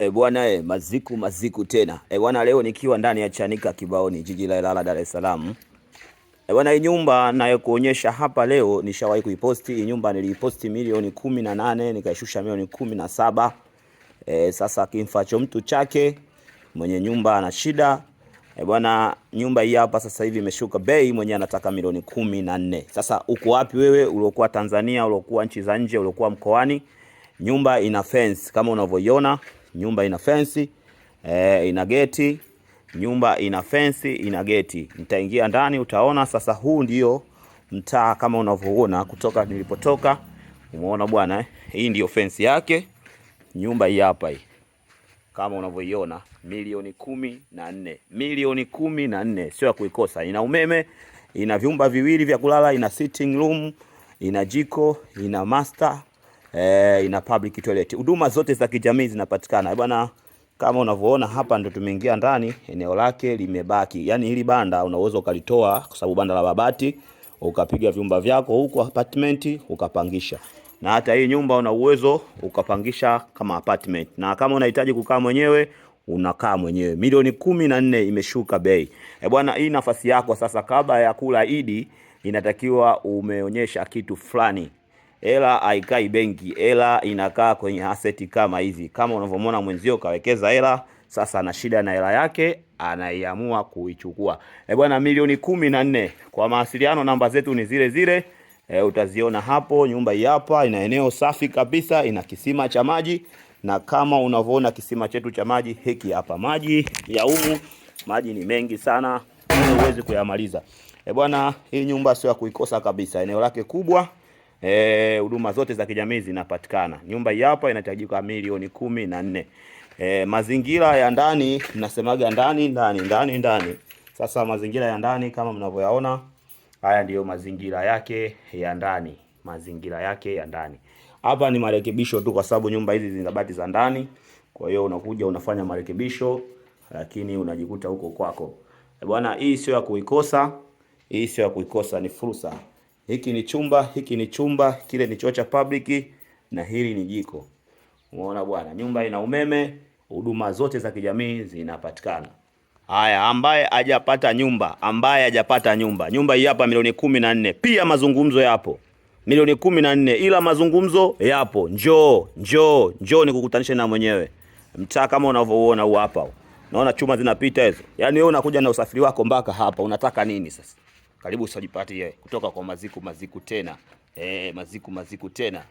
Bwana maziku tena. Bwana leo nikiwa ndani ya Chanika Kibaoni, jiji la Ilala, Dar es Salaam. Bwana hii nyumba nayokuonyesha hapa leo nishawahi kuiposti. Hii nyumba niliiposti milioni 18 nikaishusha milioni 17. Sasa kimfacho mtu chake, mwenye nyumba ana shida. Bwana nyumba hii hapa sasa hivi imeshuka bei, mwenye anataka milioni 14. Sasa uko wapi wewe uliokuwa Tanzania, uliokuwa nchi za nje, uliokuwa mkoani? Nyumba ina fence kama unavyoiona. Nyumba ina fence, ina geti. Nyumba ina fence, ina geti. Nitaingia ndani utaona. Sasa huu ndio mtaa kama unavyoona kutoka nilipotoka. Umeona bwana Hii ndio fence yake. Nyumba hii hapa hii. Kama unavyoiona milioni 14. Milioni 14 sio ya kuikosa. Ina umeme, ina vyumba viwili vya kulala, ina sitting room, ina jiko, ina master, ina public toilet. Huduma zote za kijamii zinapatikana. Bwana kama unavyoona hapa ndo tumeingia ndani, eneo lake limebaki. Yaani hili banda unaweza ukalitoa kwa sababu banda la babati, ukapiga vyumba vyako huko apartment ukapangisha. Na hata hii nyumba una uwezo ukapangisha kama apartment. Na kama unahitaji kukaa mwenyewe, unakaa mwenyewe. Milioni 14 imeshuka bei. Bwana hii nafasi yako sasa, kabla ya kula Idi inatakiwa umeonyesha kitu fulani. Hela haikai benki, hela inakaa kwenye asset kama hizi. Kama unavyomwona mwenzio kawekeza hela, sasa ana shida na hela yake, anaiamua kuichukua. Bwana milioni 14. Kwa mawasiliano namba zetu ni zile zile. Utaziona hapo. Nyumba hii hapa ina eneo safi kabisa, ina kisima cha maji, na kama unavyoona kisima chetu cha maji hiki hapa, maji ya humu, maji ni mengi sana, huwezi kuyamaliza. Bwana hii nyumba sio ya kuikosa kabisa. Eneo lake kubwa, huduma zote za kijamii zinapatikana. Nyumba hii hapa inahitajika milioni 14. Mazingira ya ndani, tunasemaga ndani. Sasa mazingira ya ndani kama mnavyoyaona, haya ndiyo mazingira yake ya ndani. Mazingira yake ya ndani. Hapa ni marekebisho tu kwa sababu nyumba hizi zinabati za ndani. Kwa hiyo unakuja unafanya marekebisho, lakini unajikuta huko kwako. Bwana hii sio ya kuikosa. Hii sio ya kuikosa, ni fursa. Hiki ni chumba, kile ni choo cha public, na hili ni jiko. Umeona bwana, nyumba ina umeme, huduma zote za kijamii zinapatikana. Haya, ambaye hajapata nyumba, nyumba hii hapa milioni 14. Pia mazungumzo yapo. Milioni 14 ila mazungumzo yapo. Njoo nikukutanishe na mwenyewe. Mtaa kama unavyoona huu hapa. Naona chuma zinapita hizo. Yaani wewe unakuja na usafiri wako mpaka hapa. Unataka nini sasa? Karibu usajipatie kutoka kwa maziku tena. Maziku tena.